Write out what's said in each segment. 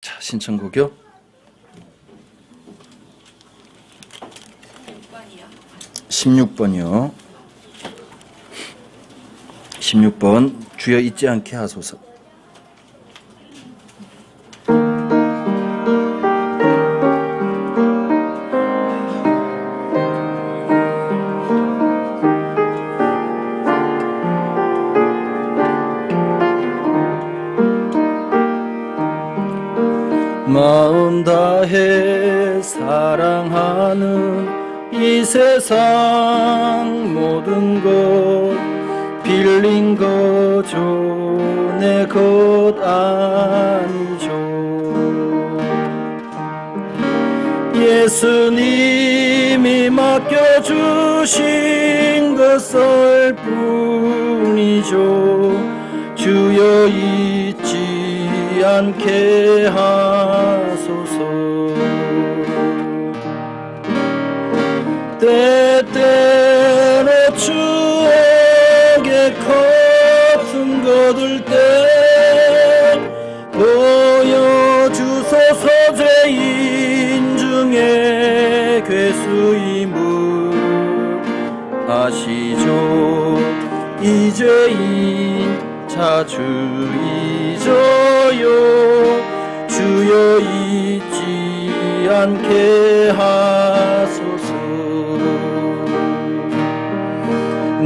자, 신청곡이요. 16번이요. 16번 주여 잊지 않게 하소서. 마음 다해 사랑하는 이 세상 모든 것 빌린 거죠 내 것 아니죠. 예수님이 맡겨주신 것을 뿐이죠. 주여 잊지 않게 하소서. 때때로 추억의 커튼 거둘 때 보여주소서. 죄인 중에 괴수임을 아시죠. 이 죄인 자주 잊어요. 주여 잊지 않게 하소서.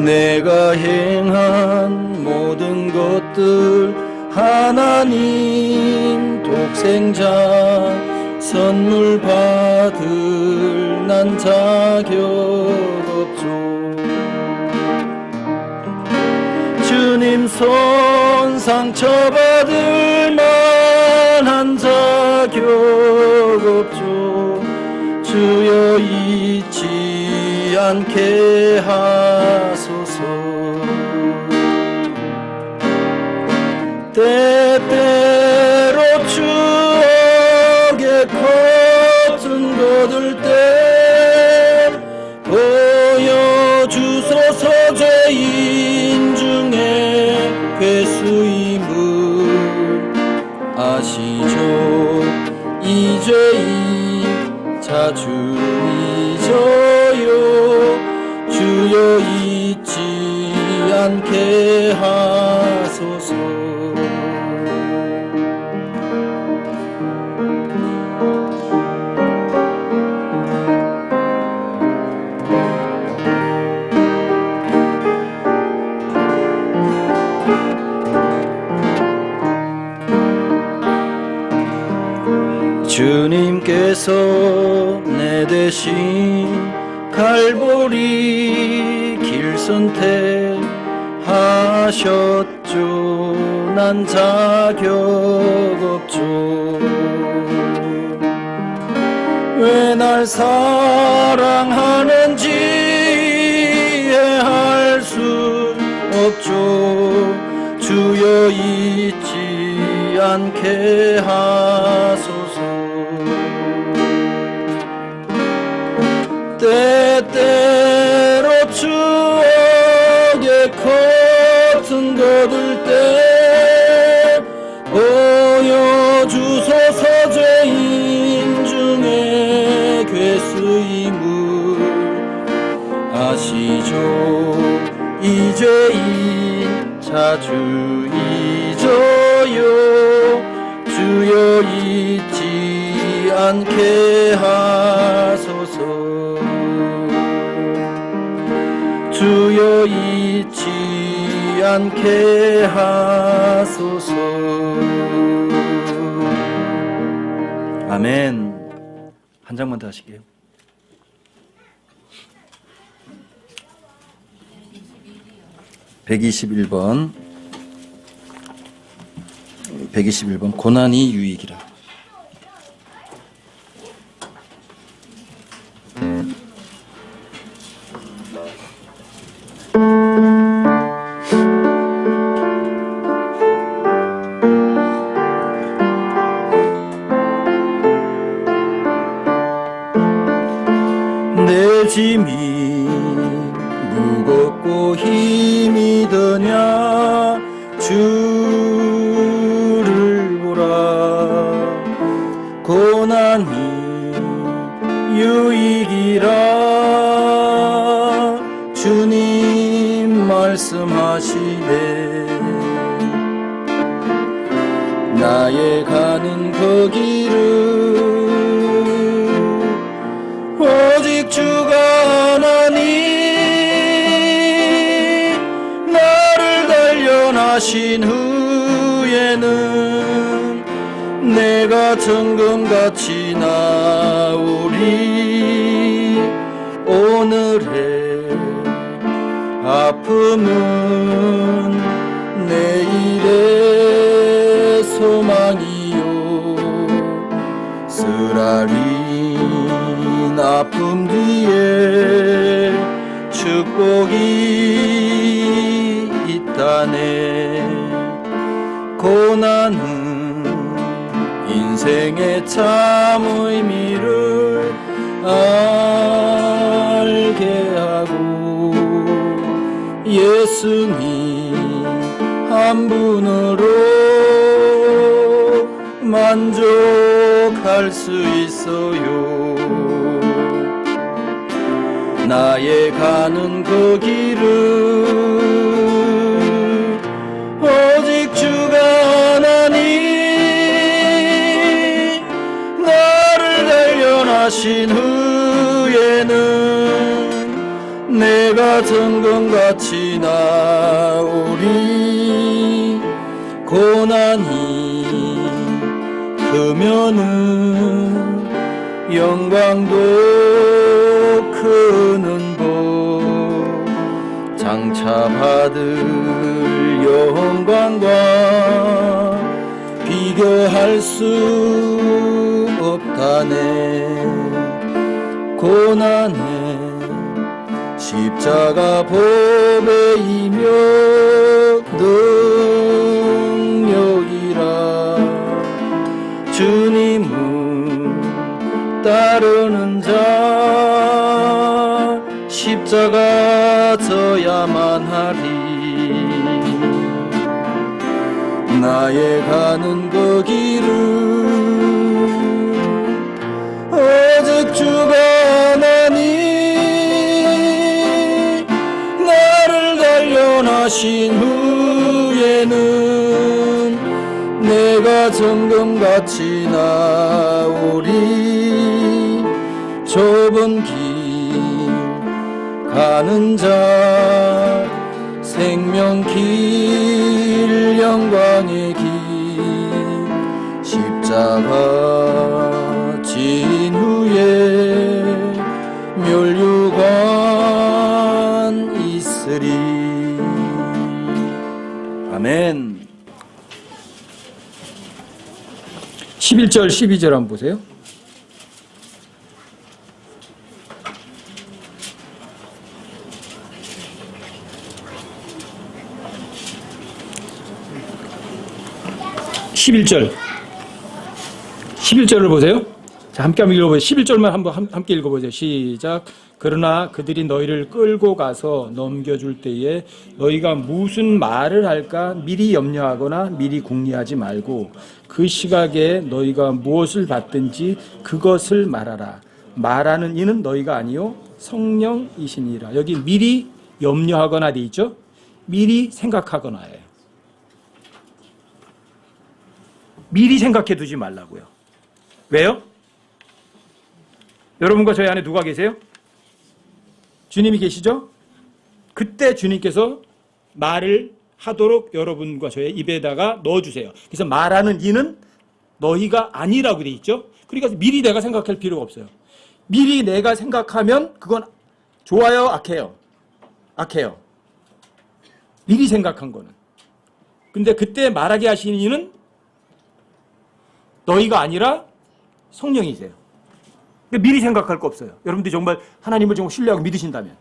내가 행한 모든 것들 하나님 독생자 선물 받을 난 자격 없죠. 주님 손 상처받을 만한 자격 없죠. 주여 잊지 않게 하소서. 때때로 추억의 커튼 거둘 때 보여주소서. 죄인 중에 괴수임을 아시죠. 이 죄인 자주 잊어요. 주여 잊지 않게 하소서. 주님께서 내 대신 갈보리 길 선택하셨죠. 난 자격 없죠. 왜 날 사랑하는지 이해할 수 없죠. 주여 잊지 않게 하소서. 때때로 추억의 커튼 거둘 때 보여주소서. 죄인 중에 괴수임을 아시죠. 이 죄인 자주 잊어요. 주여 잊지 않게 하소서. 주여 잊지 않게 하소서. 아멘. 한 장만 더 하실게요. (121번) 121번 고난이 유익이라. 내 짐이 무겁고 힘이 드냐 주를 보라. 고난이 유익이라 주님 말씀하시네. 나의 가는 그 길은 오직 주가 하나니 나를 단련하신 후에는 내가 정금같이 나오리. 오늘의 아픔은 내일의 소망이요. 쓰라린 아픔 뒤에 축복이 있다네. 고난은 인생의 참 의미를 알게 하고 예수님 한 분으로 만족할 수 있어요. 나의 가는 그 길은 오직 주가 하나니 나를 단련하신 후에는 내가 정금같이 나오리. 고난이 크면은 영광도 크는 법. 장차 받을 영광과 비교할 수 없다네. 고난의 십자가 보배이며 능력이라. 주님은 따르는 자 십자가 져야만 하리. 나의 가는 그 길은 오직 주가 하나니 나를 단련하신 후에는 내가 정금같이 나오리. 좁은 길 가는 자 생명길 영광의 길 십자가 진 후에 멸류관 있으리. 아멘. 11절 12절 한번 보세요. (11절) 11절을 보세요. 자, 함께 한번 읽어보세요. 11절만 한번 함께 읽어보세요. 시작. 그러나 그들이 너희를 끌고 가서 넘겨줄 때에 너희가 무슨 말을 할까 미리 염려하거나 미리 궁리하지 말고 그 시각에 너희가 무엇을 받든지 그것을 말하라. 말하는 이는 너희가 아니요 성령이시니라. 여기 미리 염려하거나 돼 있죠. 미리 생각하거나예요. 미리 생각해 두지 말라고요. 왜요? 여러분과 저희 안에 누가 계세요? 주님이 계시죠? 그때 주님께서 말을 하도록 여러분과 저의 입에다가 넣어주세요. 그래서 말하는 이는 너희가 아니라고 돼 있죠? 그러니까 미리 내가 생각할 필요가 없어요. 미리 내가 생각하면 그건 좋아요, 악해요? 악해요. 미리 생각한 거는. 근데 그때 말하게 하시는 이는 너희가 아니라 성령이세요. 그러니까 미리 생각할 거 없어요. 여러분들이 정말 하나님을 정말 신뢰하고 믿으신다면,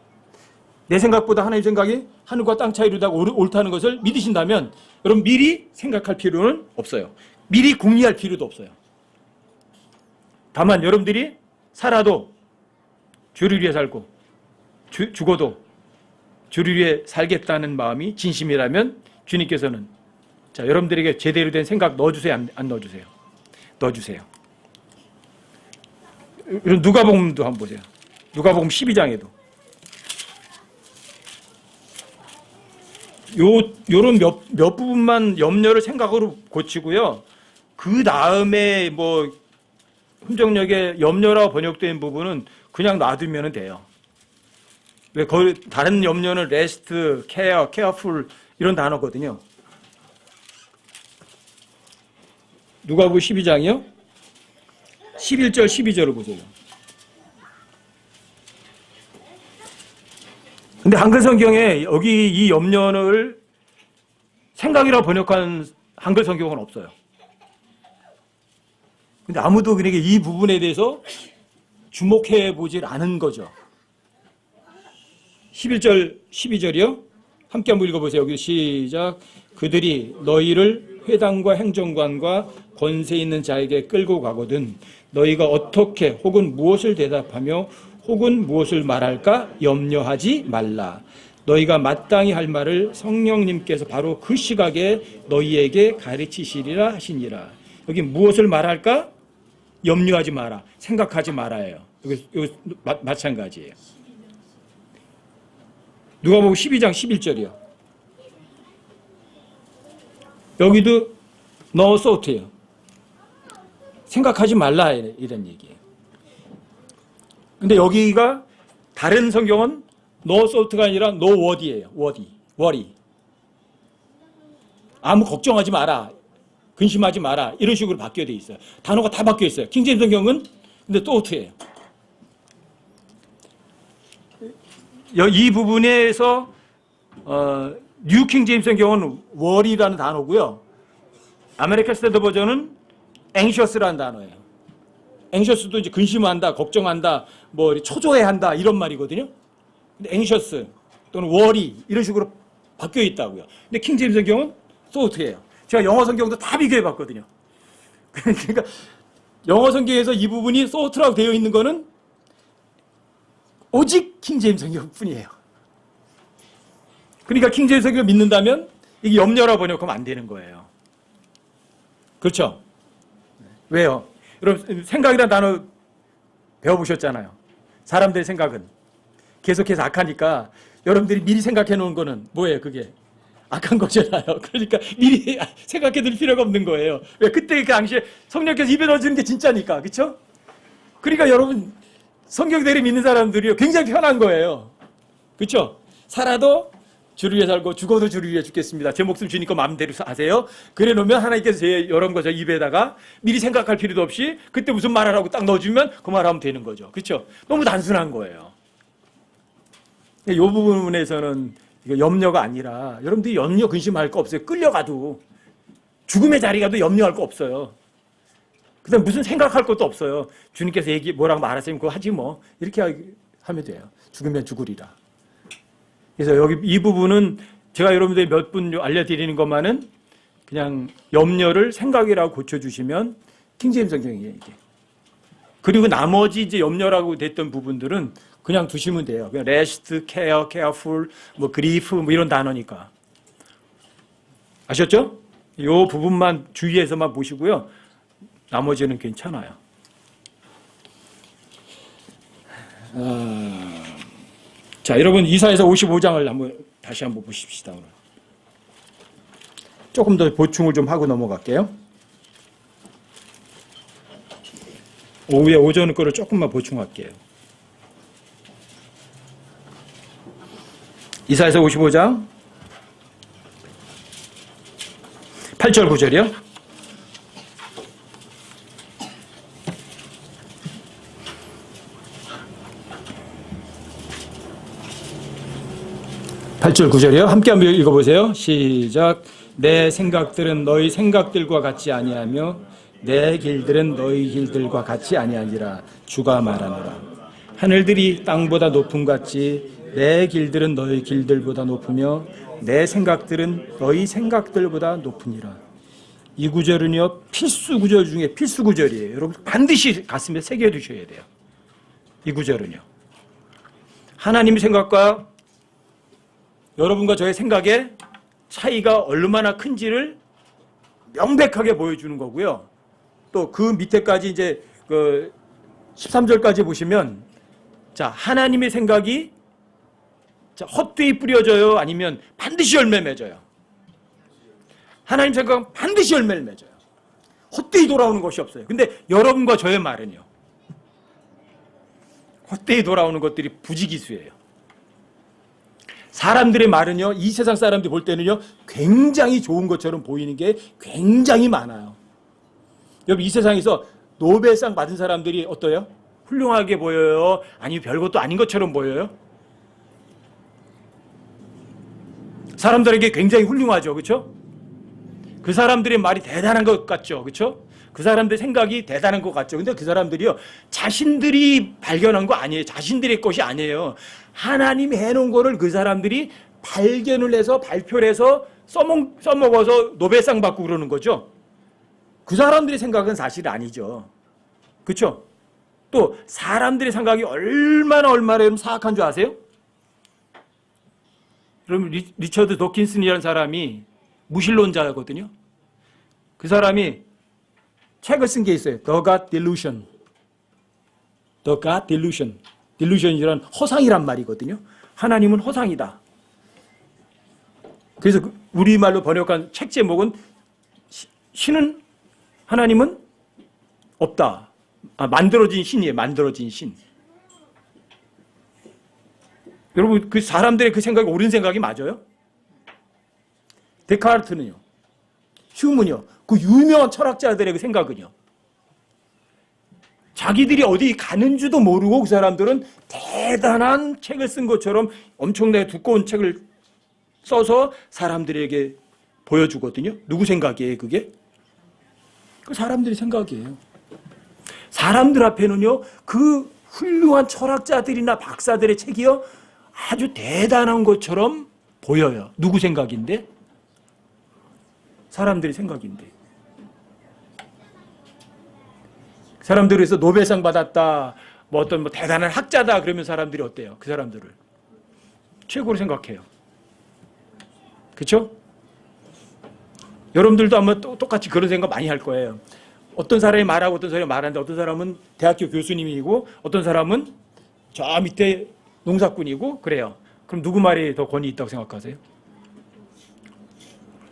내 생각보다 하나님 생각이 하늘과 땅 차이로 다 옳다는 것을 믿으신다면 여러분 미리 생각할 필요는 없어요. 미리 궁리할 필요도 없어요. 다만 여러분들이 살아도 주를 위해 살고 죽어도 주를 위해 살겠다는 마음이 진심이라면 주님께서는 자, 여러분들에게 제대로 된 생각 넣어주세요? 안 넣어주세요? 넣어주세요. 이런 누가복음도 한번 보세요. 누가복음 12장에도 요런 몇 부분만 염려를 생각으로 고치고요. 그 다음에 뭐 흔적역에 염려라고 번역된 부분은 그냥 놔두면 돼요. 왜 거기 다른 염려는 레스트, 케어, 케어풀 이런 단어거든요. 누가복음 12장이요? 11절 12절을 보세요. 근데 한글 성경에 여기 이 염려를 생각이라고 번역한 한글 성경은 없어요. 근데 아무도 그렇게 이 부분에 대해서 주목해 보질 않은 거죠. 11절 12절이요? 함께 한번 읽어보세요. 여기 시작. 그들이 너희를 회당과 행정관과 권세 있는 자에게 끌고 가거든 너희가 어떻게 혹은 무엇을 대답하며 혹은 무엇을 말할까 염려하지 말라. 너희가 마땅히 할 말을 성령님께서 바로 그 시각에 너희에게 가르치시리라 하시니라. 여기 무엇을 말할까? 염려하지 마라. 생각하지 말아요. 여기 마찬가지예요. 누가복음 12장 11절이요. 여기도 no thought예요. 생각하지 말라 이런 얘기예요. 근데 여기가 다른 성경은 no thought가 아니라 no worry예요. worry. 아무 걱정하지 마라. 근심하지 마라. 이런 식으로 바뀌어 돼 있어요. 단어가 다 바뀌어 있어요. 킹제임스 성경은 근데 thought예요. 이 부분에서 뉴 킹제임스 성경은 worry라는 단어고요. 아메리칸 스탠더드 버전은 anxious라는 단어예요. anxious도 이제 근심한다, 걱정한다, 뭐 초조해한다 이런 말이거든요. 근데 anxious 또는 worry 이런 식으로 바뀌어 있다고요. 근데 킹제임스 성경은 thought예요. 제가 영어 성경도 다 비교해 봤거든요. 그러니까 영어 성경에서 이 부분이 thought라고 되어 있는 거는 오직 킹제임스 성경뿐이에요. 그러니까 킹제임스 성경을 믿는다면 이게 염려라고 번역하면 안 되는 거예요. 그렇죠? 왜요? 여러분 생각이라는 단어 배워보셨잖아요. 사람들의 생각은 계속해서 악하니까 여러분들이 미리 생각해 놓은 거는 뭐예요? 그게 악한 거잖아요. 그러니까 미리 생각해 둘 필요가 없는 거예요. 왜? 그때 그 당시에 성령께서 입에 넣어주는 게 진짜니까. 그렇죠? 그러니까 여러분 성경대로 믿는 사람들이 굉장히 편한 거예요. 그렇죠? 살아도 주를 위해 살고 죽어도 주를 위해 죽겠습니다. 제 목숨 주니까 마음대로 하세요. 그래 놓으면 하나님께서 이런 거 저 입에다가 미리 생각할 필요도 없이 그때 무슨 말하라고 딱 넣어주면 그 말하면 되는 거죠. 그렇죠? 너무 단순한 거예요. 이 부분에서는 이거 염려가 아니라 여러분들이 염려 근심할 거 없어요. 끌려가도 죽음의 자리 가도 염려할 거 없어요. 그다음 무슨 생각할 것도 없어요. 주님께서 뭐라고 말하시면 그거 하지 뭐 이렇게 하면 돼요. 죽으면 죽으리라. 그래서 여기 이 부분은 제가 여러분들이 몇 분 알려드리는 것만은 그냥 염려를 생각이라고 고쳐주시면 킹제임스 성경이에요 이게. 그리고 나머지 이제 염려라고 됐던 부분들은 그냥 두시면 돼요. 그냥 rest, care, careful, 뭐 grief 뭐 이런 단어니까. 아셨죠? 이 부분만 주의해서만 보시고요. 나머지는 괜찮아요. 자, 여러분 이사야서 55장을 다시 한번 보십시다. 오늘. 조금 더 보충을 좀 하고 넘어갈게요. 오후에 오전 거를 조금만 보충할게요. 이사야서 55장 8절 9절이요. (8절) (9절이요) 함께 한번 읽어보세요. 시작. 내 생각들은 너희 생각들과 같지 아니하며 내 길들은 너희 길들과 같이 아니하니라. 주가 말하노라. 하늘들이 땅보다 높음 같이 내 길들은 너희 길들보다 높으며 내 생각들은 너희 생각들보다 높으니라. 이 구절은요 필수 구절 중에 필수 구절이에요. 여러분 반드시 가슴에 새겨 두셔야 돼요. 이 구절은요 하나님의 생각과 여러분과 저의 생각의 차이가 얼마나 큰지를 명백하게 보여주는 거고요. 또 그 밑에까지 이제 그 13절까지 보시면 자, 하나님의 생각이 자, 헛되이 뿌려져요? 아니면 반드시 열매를 맺어요? 하나님 생각은 반드시 열매를 맺어요. 헛되이 돌아오는 것이 없어요. 근데 여러분과 저의 말은요, 헛되이 돌아오는 것들이 부지기수예요. 사람들의 말은요, 이 세상 사람들이 볼 때는요, 굉장히 좋은 것처럼 보이는 게 굉장히 많아요. 여러분, 이 세상에서 노벨상 받은 사람들이 어때요? 훌륭하게 보여요? 아니면 별것도 아닌 것처럼 보여요? 사람들에게 굉장히 훌륭하죠. 그렇죠? 그 사람들의 말이 대단한 것 같죠. 그렇죠? 그 사람들의 생각이 대단한 것 같죠. 근데 그 사람들이요, 자신들이 발견한 거 아니에요. 자신들의 것이 아니에요. 하나님이 해놓은 거를 그 사람들이 발견을 해서 발표를 해서 써먹어서 노벨상 받고 그러는 거죠. 그 사람들의 생각은 사실 아니죠. 그렇죠? 또 사람들의 생각이 얼마나 사악한 줄 아세요? 여러분, 리처드 도킨슨이라는 사람이 무신론자거든요. 그 사람이 책을 쓴 게 있어요. The God Delusion. The God Delusion. Delusion이란 허상이란 말이거든요. 하나님은 허상이다. 그래서 우리말로 번역한 책 제목은 신은, 하나님은 없다. 만들어진 신이에요. 만들어진 신. 여러분, 그 사람들의 그 생각이 옳은 생각이 맞아요? 데카르트는요, 휴문이요, 그 유명한 철학자들의 그 생각은요, 자기들이 어디 가는 줄도 모르고 그 사람들은 대단한 책을 쓴 것처럼 엄청나게 두꺼운 책을 써서 사람들에게 보여주거든요. 누구 생각이에요, 그게? 그 사람들의 생각이에요. 사람들 앞에는요, 그 훌륭한 철학자들이나 박사들의 책이요, 아주 대단한 것처럼 보여요. 누구 생각인데? 사람들의 생각인데. 사람들이 그래서 노벨상 받았다, 어떤 대단한 학자다 그러면 사람들이 어때요? 그 사람들을 최고로 생각해요. 그렇죠? 여러분들도 아마 똑같이 그런 생각 많이 할 거예요. 어떤 사람이 말하고 어떤 사람이 말하는데, 어떤 사람은 대학교 교수님이고 어떤 사람은 저 밑에 농사꾼이고 그래요. 그럼 누구 말이 더 권위 있다고 생각하세요?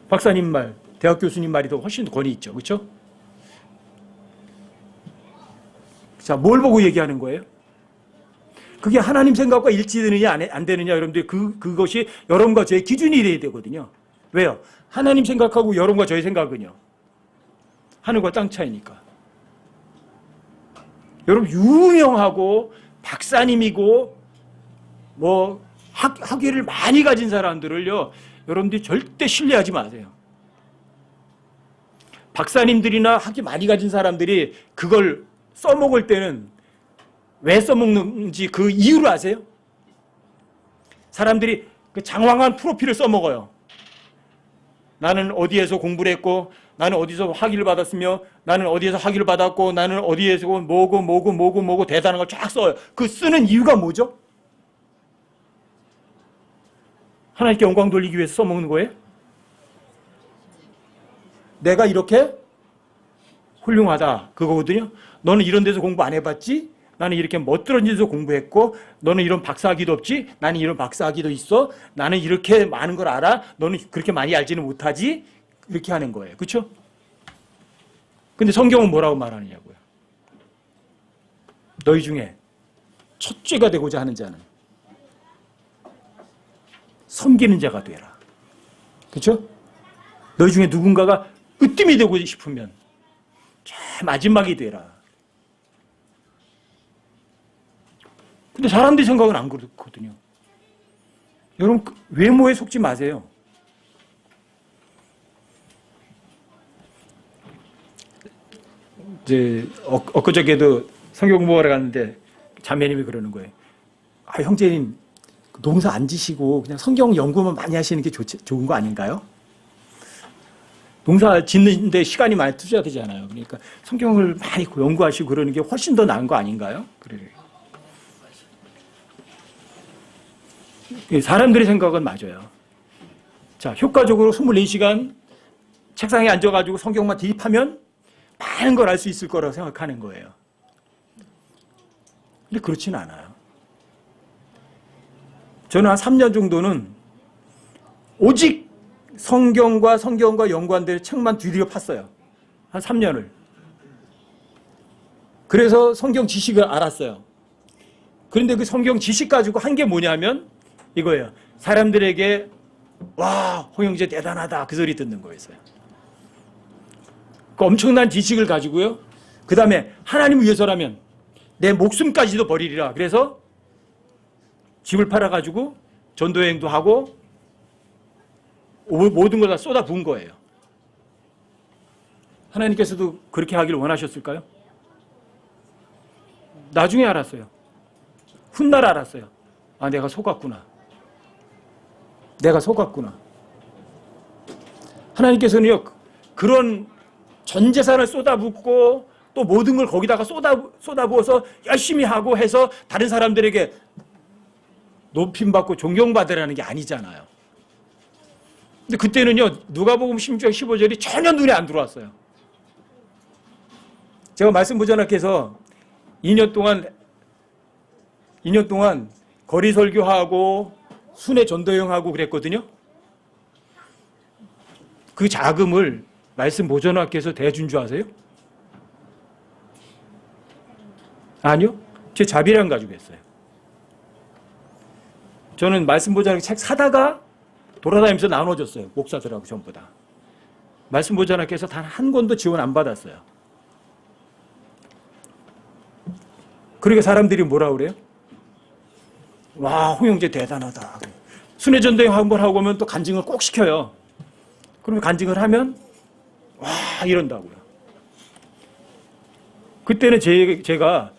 박사님 말, 대학 교수님 말이 더 훨씬 더 권위 있죠. 그렇죠? 자, 뭘 보고 얘기하는 거예요? 그게 하나님 생각과 일치되느냐 안 되느냐, 여러분들 그것이 여러분과 저의 기준이 돼야 되거든요. 왜요? 하나님 생각하고 여러분과 저의 생각은요, 하늘과 땅 차이니까. 여러분, 유명하고 박사님이고 학위를 많이 가진 사람들을요, 여러분들이 절대 신뢰하지 마세요. 박사님들이나 학위 많이 가진 사람들이 그걸 써먹을 때는 왜 써먹는지 그 이유를 아세요? 사람들이 그 장황한 프로필을 써먹어요. 나는 어디에서 공부를 했고, 나는 어디서 학위를 받았으며, 나는 어디에서 학위를 받았고, 나는 어디에서 뭐고 대단한 걸 쫙 써요. 그 쓰는 이유가 뭐죠? 하나님께 영광 돌리기 위해서 써먹는 거예요? 내가 이렇게 훌륭하다, 그거거든요. 너는 이런 데서 공부 안 해봤지? 나는 이렇게 멋들어진 데서 공부했고, 너는 이런 박사학위도 없지? 나는 이런 박사학위도 있어? 나는 이렇게 많은 걸 알아? 너는 그렇게 많이 알지는 못하지? 이렇게 하는 거예요. 그렇죠? 근데 성경은 뭐라고 말하느냐고요. 너희 중에 첫째가 되고자 하는 자는 섬기는 자가 되라. 그렇죠? 너희 중에 누군가가 으뜸이 되고 싶으면 마지막이 되라. 근데 사람들의 생각은 안 그렇거든요. 여러분, 외모에 속지 마세요. 이제 엊그저께도 성경 공부하러 갔는데 자매님이 그러는 거예요. 아, 형제님, 농사 안 지시고 그냥 성경 연구만 많이 하시는 게 좋은 거 아닌가요? 농사 짓는데 시간이 많이 투자되잖아요. 그러니까 성경을 많이 연구하시고 그러는 게 훨씬 더 나은 거 아닌가요? 그래요. 사람들의 생각은 맞아요. 자, 효과적으로 24시간 책상에 앉아가지고 성경만 대입하면 많은 걸 알 수 있을 거라고 생각하는 거예요. 근데 그렇진 않아요. 저는 한 3년 정도는 오직 성경과 연관된 책만 뒤디어 팠어요. 한 3년을. 그래서 성경 지식을 알았어요. 그런데 그 성경 지식 가지고 한 게 뭐냐면 이거예요. 사람들에게 와, 홍영재 대단하다 그 소리 듣는 거였어요. 그 엄청난 지식을 가지고요. 그 다음에 하나님을 위해서라면 내 목숨까지도 버리리라. 그래서 집을 팔아가지고 전도여행도 하고 모든 걸 다 쏟아 부은 거예요. 하나님께서도 그렇게 하기를 원하셨을까요? 나중에 알았어요. 훗날 알았어요. 아, 내가 속았구나. 내가 속았구나. 하나님께서는요, 그런 전 재산을 쏟아붓고 또 모든 걸 거기다가 쏟아부어서 열심히 하고 해서 다른 사람들에게 높임받고 존경받으라는 게 아니잖아요. 근데 그때는요, 누가복음 16장 15절이 전혀 눈에 안 들어왔어요. 제가 말씀 보전학교에서 2년 동안 거리 설교하고 순회 전도여행하고 그랬거든요. 그 자금을 말씀 보전학교에서 대준 줄 아세요? 아니요. 제 자비랑 가지고 했어요. 저는 말씀 보전학교 책 사다가 돌아다니면서 나눠줬어요. 목사들하고 전부 다. 말씀 보전학교에서 단 한 권도 지원 안 받았어요. 그러니까 사람들이 뭐라 그래요? 와, 홍영재 대단하다. 순회 전도여행 한번 하고 오면 또 간증을 꼭 시켜요. 그러면 간증을 하면 와, 이런다고요. 그때는 제가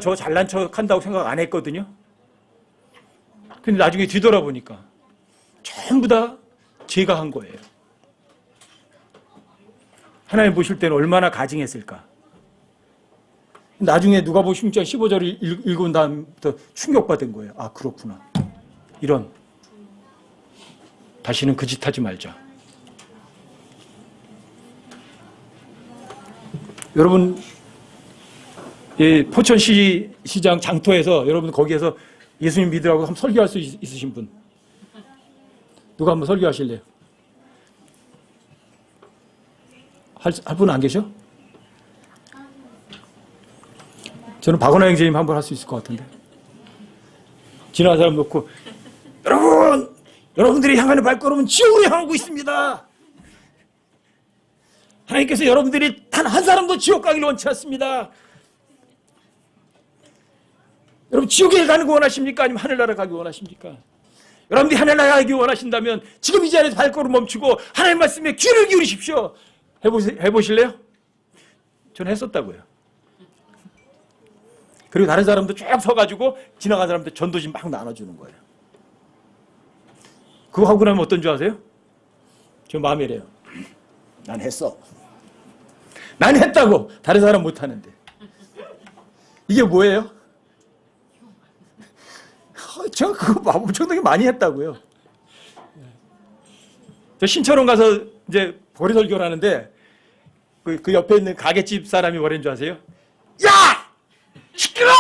저 잘난 척 한다고 생각 안 했거든요. 근데 나중에 뒤돌아보니까 전부 다 제가 한 거예요. 하나님 보실 때는 얼마나 가증했을까. 나중에 누가복음 16장 15절을 읽은 다음부터 충격받은 거예요. 아, 그렇구나. 이런. 다시는 그 짓 하지 말자. 여러분, 포천시장 장터에서 여러분 거기에서 예수님 믿으라고 한번 설교할 수 있으신 분? 누가 한번 설교하실래요? 할 분 안 계셔? 저는 박원하 형제님 한번 할 수 있을 것 같은데. 지나간 사람 놓고 여러분들이 향하는 발걸음은 지옥으로 향하고 있습니다. 하나님께서 여러분들이 단 한 사람도 지옥 가기를 원치 않습니다. 여러분 지옥에 가는 거 원하십니까? 아니면 하늘나라 가기 원하십니까? 여러분들이 하늘나라 가기 원하신다면 지금 이 자리에서 발걸음 멈추고 하나님 말씀에 귀를 기울이십시오. 해보실래요? 저는 했었다고요. 그리고 다른 사람도 쭉 서가지고 지나간 사람들 전도지 막 나눠주는 거예요. 그거 하고 나면 어떤 줄 아세요? 저 마음이 이래요. 난 했어. 난 했다고. 다른 사람 못하는데. 이게 뭐예요? 제가 그거 엄청나게 많이 했다고요. 저 신천원 가서 이제 거리 설교를 하는데 그 옆에 있는 가게집 사람이 뭐라는 줄 아세요? 야! 시끄러!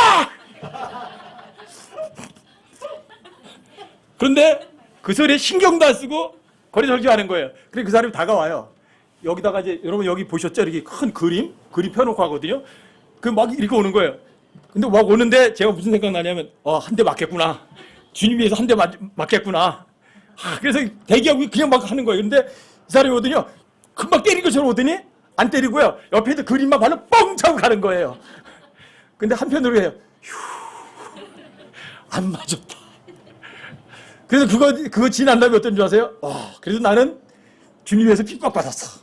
그런데 그 소리에 신경도 안 쓰고 거리 설교하는 거예요. 그래서 그 사람이 다가와요. 여기다가 이제 여러분 여기 보셨죠? 이렇게 큰 그림 펴놓고 하거든요. 그 막 이렇게 오는 거예요. 근데 막 오는데 제가 무슨 생각 나냐면 한 대 맞겠구나. 주님 위해서 한 대 맞겠구나. 그래서 대기하고 그냥 막 하는 거예요. 근데 이 사람이 오더니 금방 때린 것처럼 오더니 안 때리고요. 옆에 있는 그림만 발로 뻥 차고 가는 거예요. 근데 한편으로 해요. 휴, 안 맞았다. 그래서 그거 지난 다음에 어떤 줄 아세요? 그래도 나는 주님 위해서 핍박 받았어.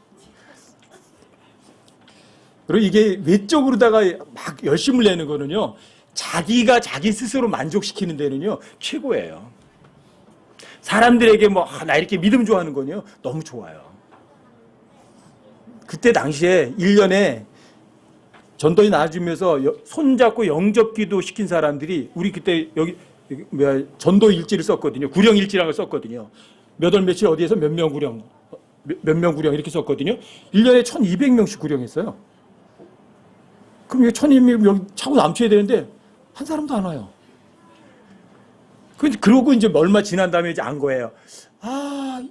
그리고 이게 외적으로다가 막 열심을 내는 거는요, 자기가 자기 스스로 만족시키는 데는요, 최고예요. 사람들에게 나 이렇게 믿음 좋아하는 거는요, 너무 좋아요. 그때 당시에 1년에 전도에 나와주면서 손잡고 영접기도 시킨 사람들이 우리 그때 여기 전도 일지를 썼거든요. 구령 일지라는 걸 썼거든요. 몇 월 며칠 어디에서 몇 명 구령, 몇 명 구령 이렇게 썼거든요. 1년에 1200명씩 구령했어요. 그럼 이게 1200명 차고 남쳐야 되는데 한 사람도 안 와요. 그러고 이제 얼마 지난 다음에 이제 안 거예요. 아,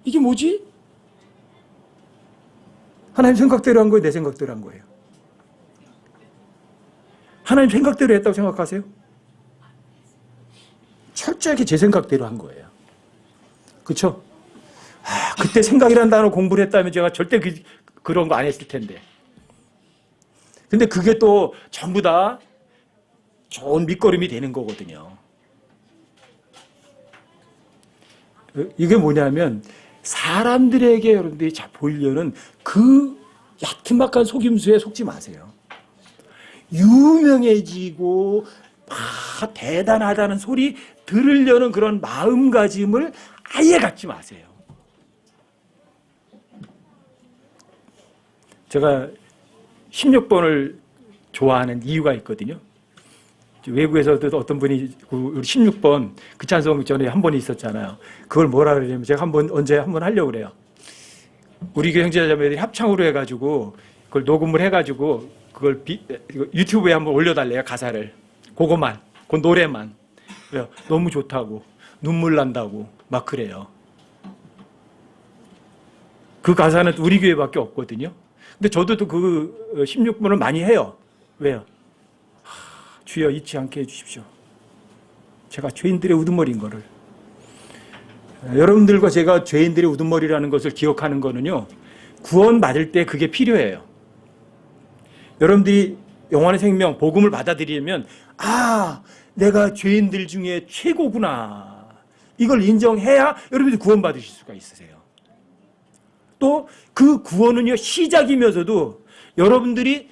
이게 뭐지? 하나님 생각대로 한 거예요? 내 생각대로 한 거예요? 하나님 생각대로 했다고 생각하세요? 철저하게 제 생각대로 한 거예요. 그렇죠? 그때 생각이라는 단어 공부를 했다면 제가 절대 그런 거 안 했을 텐데. 근데 그게 또 전부 다 좋은 밑거름이 되는 거거든요. 이게 뭐냐면 사람들에게 여러분들이 보이려는 그 야트막한 속임수에 속지 마세요. 유명해지고 대단하다는 소리 들으려는 그런 마음가짐을 아예 갖지 마세요. 제가 16번을 좋아하는 이유가 있거든요. 외국에서도 어떤 분이 우리 16번 그 찬송 전에 한 번이 있었잖아요. 그걸 뭐라 그러냐면 제가 언제 한번 하려고 그래요. 우리 교회 형제자매들이 합창으로 해가지고 그걸 녹음을 해가지고 그걸 유튜브에 한번 올려달래요. 가사를. 그거만, 그 노래만. 그래요. 너무 좋다고, 눈물 난다고 막 그래요. 그 가사는 우리 교회밖에 없거든요. 근데 저도 또 그 16번을 많이 해요. 왜요? 주여 잊지 않게 해주십시오. 제가 죄인들의 우두머리인 거를. 여러분들과 제가 죄인들의 우두머리라는 것을 기억하는 거는요, 구원 받을 때 그게 필요해요. 여러분들이 영원의 생명, 복음을 받아들이려면 내가 죄인들 중에 최고구나. 이걸 인정해야 여러분들이 구원 받으실 수가 있으세요. 또 그 구원은요, 시작이면서도 여러분들이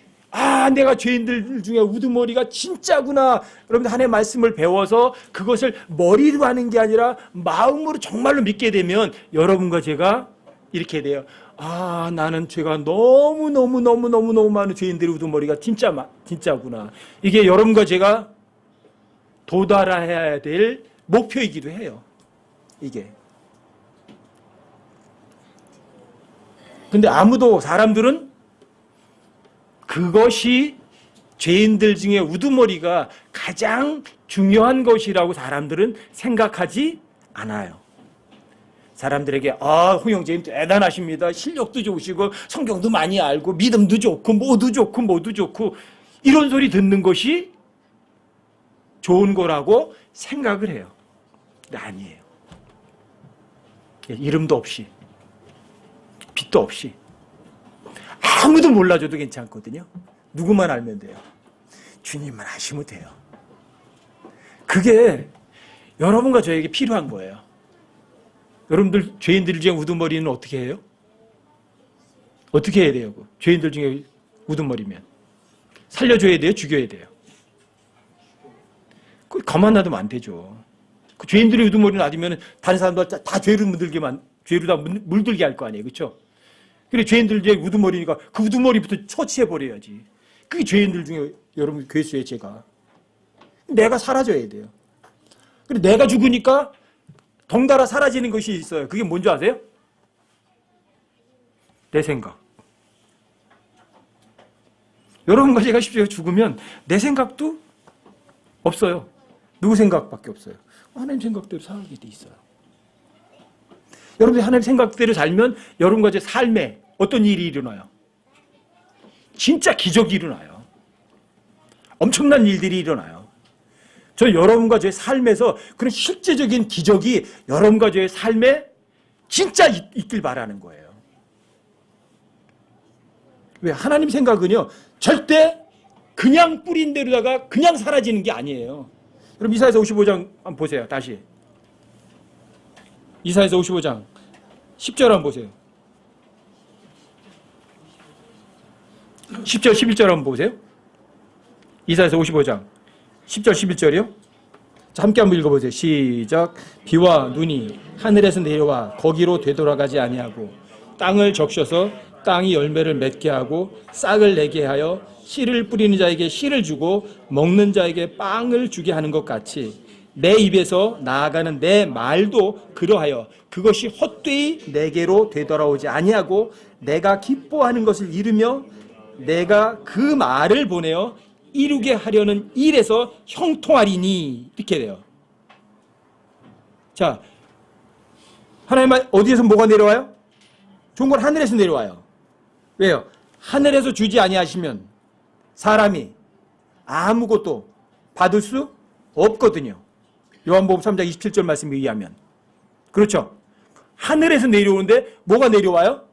내가 죄인들 중에 우두머리가 진짜구나. 여러분들 하나님의 말씀을 배워서 그것을 머리로 하는 게 아니라 마음으로 정말로 믿게 되면 여러분과 제가 이렇게 돼요. 나는 죄가 너무 많은 죄인들의 우두머리가 진짜구나. 이게 여러분과 제가 도달해야 될 목표이기도 해요. 이게. 근데 사람들은 그것이 죄인들 중에 우두머리가 가장 중요한 것이라고 사람들은 생각하지 않아요. 사람들에게 홍영재님 대단하십니다. 실력도 좋으시고 성경도 많이 알고 믿음도 좋고 모두 좋고 이런 소리 듣는 것이 좋은 거라고 생각을 해요. 근데 아니에요. 이름도 없이 빛도 없이 아무도 몰라줘도 괜찮거든요. 누구만 알면 돼요. 주님만 아시면 돼요. 그게 여러분과 저에게 필요한 거예요. 여러분들 죄인들 중에 우두머리는 어떻게 해요? 어떻게 해야 돼요? 죄인들 중에 우두머리면 살려줘야 돼요? 죽여야 돼요? 가만 놔두면 안 되죠. 그 죄인들의 우두머리를 놔두면 다른 사람들 다 죄로 다 물들게 할 거 아니에요. 그렇죠? 그래 죄인들 중에 우두머리니까 그 우두머리부터 처치해버려야지. 그게 죄인들 중에 여러분 괴수의 죄가. 내가 사라져야 돼요. 그래 내가 죽으니까 덩달아 사라지는 것이 있어요. 그게 뭔지 아세요? 내 생각. 여러분과 제가 십시오 죽으면 내 생각도 없어요. 누구 생각밖에 없어요. 하나님 생각대로 살게 돼 있어요. 여러분이 하나님 생각대로 살면 여러분과 제 삶에 어떤 일이 일어나요? 진짜 기적이 일어나요. 엄청난 일들이 일어나요. 저 여러분과 제 삶에서 그런 실제적인 기적이 여러분과 제 삶에 진짜 있길 바라는 거예요. 왜? 하나님 생각은요, 절대 그냥 뿌린 대로다가 그냥 사라지는 게 아니에요. 여러분 이사야서 55장 한번 보세요. 다시. 이사야서 55장 10절 한번 보세요. 10절 11절 한번 보세요. 이사야서 55장 10절 11절이요. 자, 함께 한번 읽어보세요. 시작. 비와 눈이 하늘에서 내려와 거기로 되돌아가지 아니하고 땅을 적셔서 땅이 열매를 맺게 하고 싹을 내게 하여 씨를 뿌리는 자에게 씨를 주고 먹는 자에게 빵을 주게 하는 것 같이 내 입에서 나아가는 내 말도 그러하여 그것이 헛되이 내게로 되돌아오지 아니하고 내가 기뻐하는 것을 이루며 내가 그 말을 보내어 이루게 하려는 일에서 형통하리니 이렇게 돼요. 자, 하나님 어디에서 뭐가 내려와요? 좋은 건 하늘에서 내려와요. 왜요? 하늘에서 주지 아니하시면 사람이 아무것도 받을 수 없거든요. 요한복음 3장 27절 말씀에 의하면. 그렇죠? 하늘에서 내려오는데 뭐가 내려와요?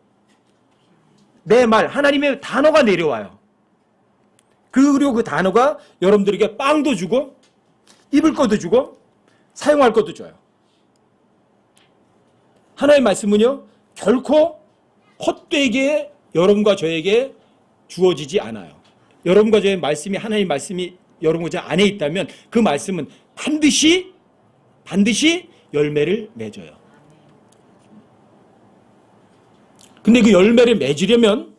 내 말, 하나님의 단어가 내려와요. 그리고 그 단어가 여러분들에게 빵도 주고 입을 것도 주고 사용할 것도 줘요. 하나님의 말씀은요, 결코 헛되게 여러분과 저에게 주어지지 않아요. 여러분과 저의 말씀이, 하나님의 말씀이 여러분과 저 안에 있다면 그 말씀은 반드시 열매를 맺어요. 근데 그 열매를 맺으려면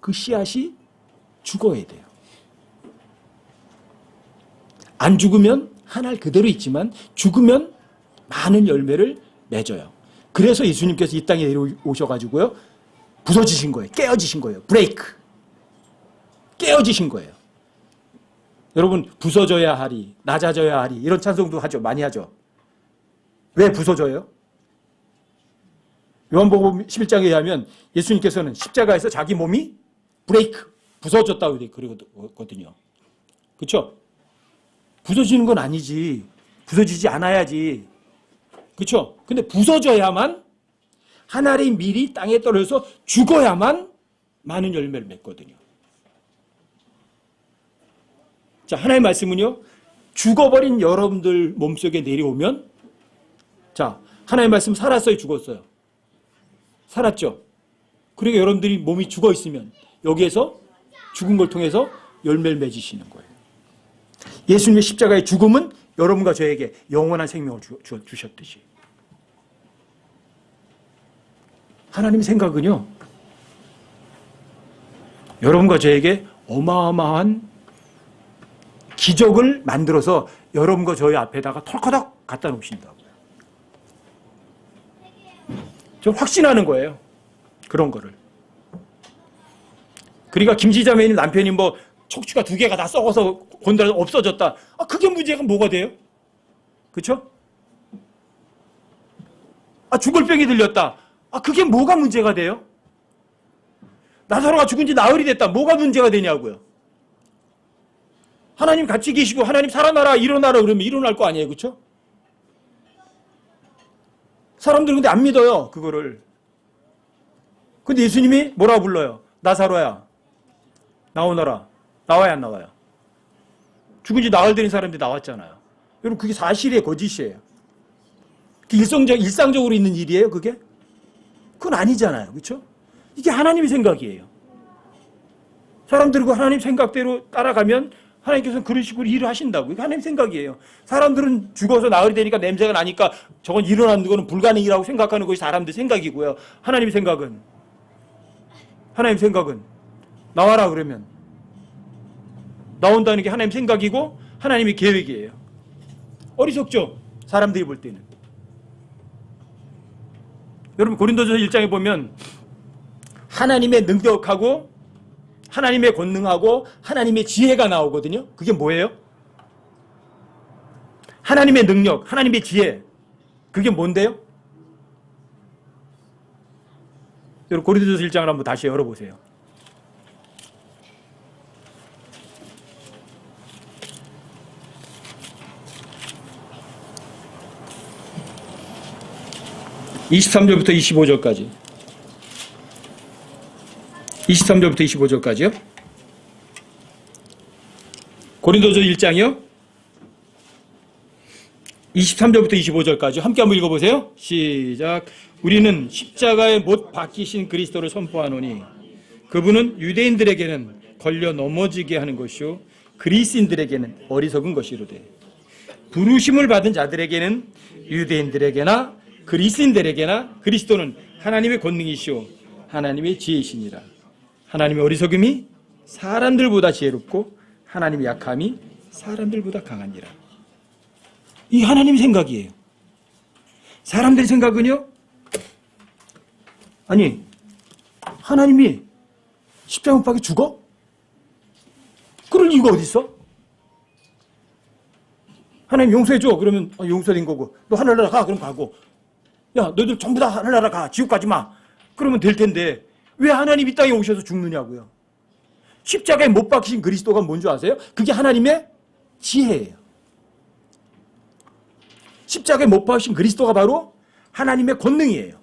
그 씨앗이 죽어야 돼요. 안 죽으면 하늘 그대로 있지만 죽으면 많은 열매를 맺어요. 그래서 예수님께서 이 땅에 내려오셔가지고요, 부서지신 거예요. 깨어지신 거예요. 브레이크. 깨어지신 거예요. 여러분, 부서져야 하리, 낮아져야 하리, 이런 찬송도 하죠. 많이 하죠. 왜 부서져요? 요한복음 11장에 의하면 예수님께서는 십자가에서 자기 몸이 브레이크, 부서졌다고 그러거든요. 그렇죠? 부서지는 건 아니지. 부서지지 않아야지. 그렇죠? 근데 부서져야만, 하나의 밀이 땅에 떨어져서 죽어야만 많은 열매를 맺거든요. 자, 하나님의 말씀은요, 죽어버린 여러분들 몸속에 내려오면, 자, 하나님의 말씀 살았어요, 죽었어요? 살았죠? 그러니까 여러분들이 몸이 죽어 있으면 여기에서 죽은 걸 통해서 열매를 맺으시는 거예요. 예수님의 십자가의 죽음은 여러분과 저에게 영원한 생명을 주셨듯이. 하나님의 생각은요, 여러분과 저에게 어마어마한 기적을 만들어서 여러분과 저희 앞에다가 털커덕 갖다 놓으신다고요. 저 확신하는 거예요. 그런 거를. 그러니까 김지자매님 남편이 뭐 척추가 2개가 다 썩어서 건드려 없어졌다. 아, 그게 문제가 뭐가 돼요? 그렇죠? 아, 죽을 병이 들렸다. 아, 그게 뭐가 문제가 돼요? 나사로가 죽은 지 나흘이 됐다. 뭐가 문제가 되냐고요. 하나님 같이 계시고 하나님 살아나라, 일어나라 그러면 일어날 거 아니에요. 그렇죠? 사람들은 근데 안 믿어요, 그거를. 근데 예수님이 뭐라고 불러요? 나사로야, 나오너라. 나와야 안 나와요? 죽은 지 나흘 된 사람들이 나왔잖아요. 여러분, 그게 사실이에요, 거짓이에요? 그게 일상적으로 있는 일이에요, 그게? 그건 아니잖아요, 그렇죠? 이게 하나님의 생각이에요. 사람들이 그 하나님 생각대로 따라가면 하나님께서는 그런 식으로 일을 하신다고. 이게 하나님 생각이에요. 사람들은 죽어서 나흘이 되니까 냄새가 나니까 저건 일어나는 거는 불가능이라고 생각하는 것이 사람들 생각이고요. 하나님 생각은 나와라 그러면 나온다는 게 하나님 생각이고 하나님의 계획이에요. 어리석죠? 사람들이 볼 때는. 여러분, 고린도전서 1장에 보면 하나님의 능력하고 하나님의 권능하고 하나님의 지혜가 나오거든요. 그게 뭐예요? 하나님의 능력, 하나님의 지혜. 그게 뭔데요? 여러분, 고린도전서 1장을 한번 다시 열어보세요. (23절부터 25절까지) 23절부터 25절까지요? 고린도전서 1장이요? 23절부터 25절까지 함께 한번 읽어보세요. 시작. 우리는 십자가에 못 박히신 그리스도를 선포하노니 그분은 유대인들에게는 걸려 넘어지게 하는 것이요 그리스인들에게는 어리석은 것이로되 부르심을 받은 자들에게는 유대인들에게나 그리스인들에게나 그리스도는 하나님의 권능이시오 하나님의 지혜이시니라. 하나님의 어리석음이 사람들보다 지혜롭고 하나님의 약함이 사람들보다 강하니라. 이 하나님 생각이에요. 사람들의 생각은요, 아니 하나님이 십자가 못 박혀 죽어? 그럴 이유가 어디 있어? 하나님 용서해줘. 그러면 용서된 거고. 너 하늘나라 가. 그럼 가고. 야, 너희들 전부 다 하늘나라 가. 지옥 가지 마. 그러면 될 텐데 왜 하나님 이 땅에 오셔서 죽느냐고요. 십자가에 못 박히신 그리스도가 뭔지 아세요? 그게 하나님의 지혜예요. 십자가에 못 박히신 그리스도가 바로 하나님의 권능이에요.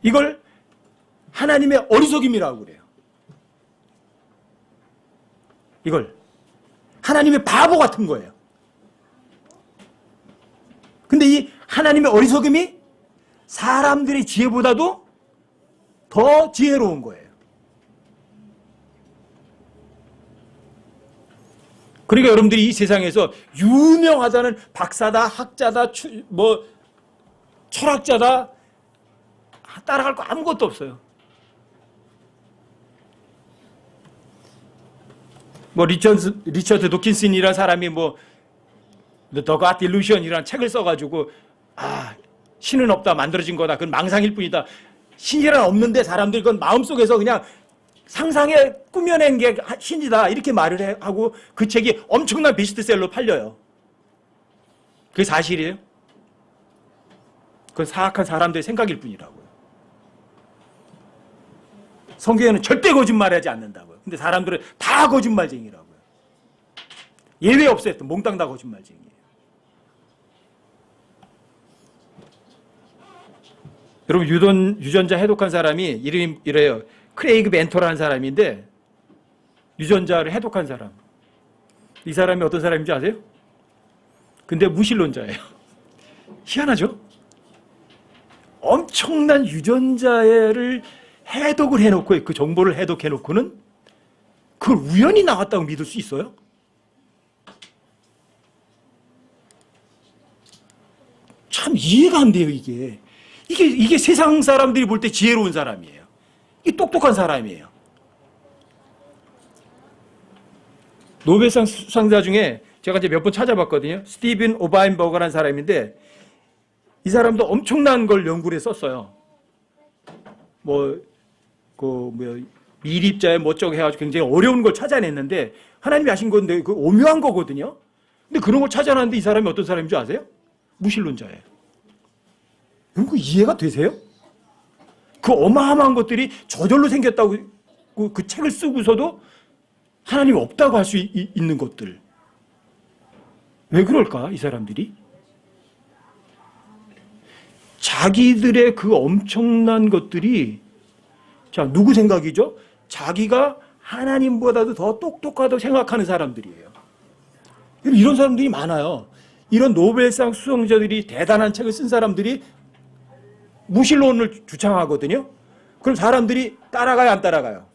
이걸 하나님의 어리석임이라고 그래요. 이걸 하나님의 바보 같은 거예요. 근데 이 하나님의 어리석음이 사람들의 지혜보다도 더 지혜로운 거예요. 그러니까 여러분들이 이 세상에서 유명하다는 박사다, 학자다, 철학자다 따라갈 거 아무것도 없어요. 리처드 도킨슨이라는 사람이 The God Delusion이라는 책을 써가지고 신은 없다, 만들어진 거다, 그건 망상일 뿐이다. 신이란 없는데 사람들이 그건 마음속에서 그냥 상상에 꾸며낸 게 신이다 이렇게 말을 하고 그 책이 엄청난 베스트셀러로 팔려요. 그게 사실이에요? 그건 사악한 사람들의 생각일 뿐이라고요. 성경에는 절대 거짓말하지 않는다고요. 근데 사람들은 다 거짓말쟁이라고요. 예외 없어요. 몽땅 다 거짓말쟁이에요. 여러분 유전자 해독한 사람이 이름이 이래요. 크레이그 멘토라는 사람인데 유전자를 해독한 사람. 이 사람이 어떤 사람인지 아세요? 근데 무신론자예요. 희한하죠? 엄청난 유전자를 해독을 해놓고 그 정보를 해독해놓고는 그걸 우연히 나왔다고 믿을 수 있어요? 참 이해가 안 돼요, 이게. 이게 세상 사람들이 볼 때 지혜로운 사람이에요. 이 똑똑한 사람이에요. 노벨상 수상자 중에 제가 이제 몇 번 찾아봤거든요. 스티븐 오바인버거라는 사람인데 이 사람도 엄청난 걸 연구를 썼어요. 미립자에 뭐쩌고 해가지고 굉장히 어려운 걸 찾아냈는데 하나님이 하신 건데 그 오묘한 거거든요. 근데 그런 걸 찾아놨는데 이 사람이 어떤 사람인 줄 아세요? 무신론자예요. 여러분 이해가 되세요? 그 어마어마한 것들이 저절로 생겼다고 그 책을 쓰고서도 하나님이 없다고 할 수 있는 것들. 왜 그럴까, 이 사람들이? 자기들의 그 엄청난 것들이, 자, 누구 생각이죠? 자기가 하나님보다도 더 똑똑하다고 생각하는 사람들이에요. 이런 사람들이 많아요. 이런 노벨상 수상자들이 대단한 책을 쓴 사람들이 무신론을 주창하거든요. 그럼 사람들이 따라가요, 안 따라가요?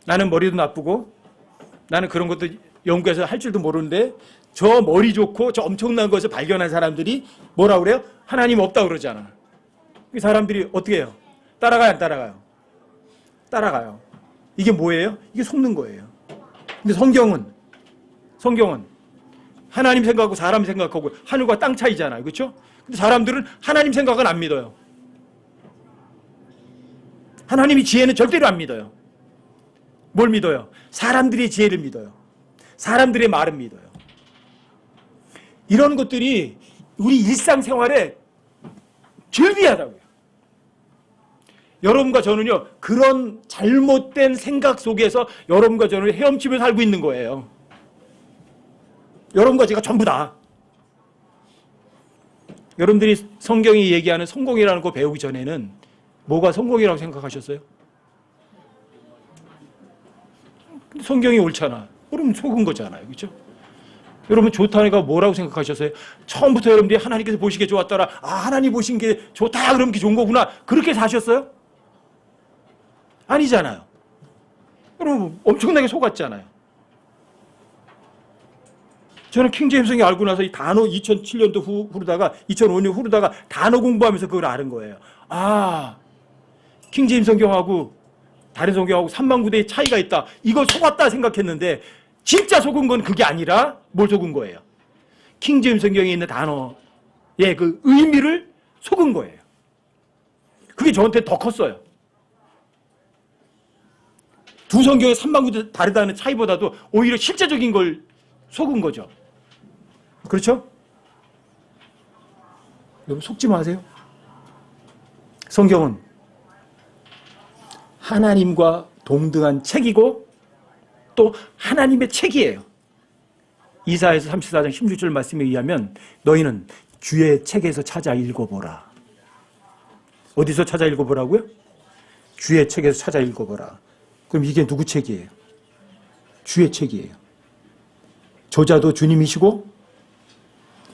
나는 머리도 나쁘고 나는 그런 것도 연구해서 할 줄도 모르는데 저 머리 좋고 저 엄청난 것을 발견한 사람들이 뭐라고 그래요? 하나님 없다고 그러잖아. 이 사람들이 어떻게 해요? 따라가요, 안 따라가요? 따라가요. 이게 뭐예요? 이게 속는 거예요. 근데 성경은 하나님 생각하고 사람 생각하고 하늘과 땅 차이잖아요. 그렇죠? 근데 사람들은 하나님 생각은 안 믿어요. 하나님의 지혜는 절대로 안 믿어요. 뭘 믿어요? 사람들의 지혜를 믿어요. 사람들의 말은 믿어요. 이런 것들이 우리 일상생활에 즐비하다고요. 여러분과 저는요, 그런 잘못된 생각 속에서 여러분과 저는 헤엄치며 살고 있는 거예요. 여러분과 제가 전부 다. 여러분들이 성경이 얘기하는 성공이라는 거 배우기 전에는 뭐가 성공이라고 생각하셨어요? 성경이 옳잖아. 그럼 속은 거잖아요. 그렇죠? 여러분 좋다니까 뭐라고 생각하셨어요? 처음부터 여러분들이 하나님께서 보시기에 좋았더라. 하나님 보신 게 좋다. 그럼 게 좋은 거구나. 그렇게 사셨어요? 아니잖아요. 여러분 엄청나게 속았잖아요. 저는 킹제임스 알고 나서 이 단어 2007년도 후르다가 2005년 후르다가 단어 공부하면서 그걸 아는 거예요. 킹제임스 성경하고 다른 성경하고 3만 구대의 차이가 있다. 이거 속았다 생각했는데 진짜 속은 건 그게 아니라 뭘 속은 거예요? 킹제임스 성경에 있는 단어의 그 의미를 속은 거예요. 그게 저한테 더 컸어요. 두 성경의 삼방구 다르다는 차이보다도 오히려 실제적인 걸 속은 거죠. 그렇죠? 여러분 속지 마세요. 성경은 하나님과 동등한 책이고 또 하나님의 책이에요. 이사야서 34장 16절 말씀에 의하면 너희는 주의 책에서 찾아 읽어보라. 어디서 찾아 읽어보라고요? 주의 책에서 찾아 읽어보라. 그럼 이게 누구 책이에요? 주의 책이에요. 저자도 주님이시고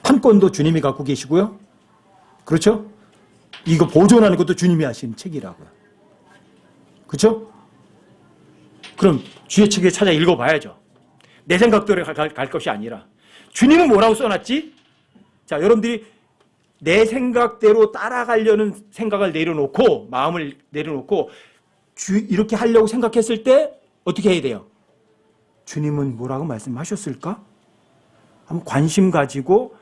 판권도 주님이 갖고 계시고요. 그렇죠? 이거 보존하는 것도 주님이 하신 책이라고요. 그렇죠? 그럼 주의 책에 찾아 읽어봐야죠. 내 생각대로 갈 것이 아니라 주님은 뭐라고 써놨지? 자, 여러분들이 내 생각대로 따라가려는 생각을 내려놓고 마음을 내려놓고 이렇게 하려고 생각했을 때 어떻게 해야 돼요? 주님은 뭐라고 말씀하셨을까? 한번 관심 가지고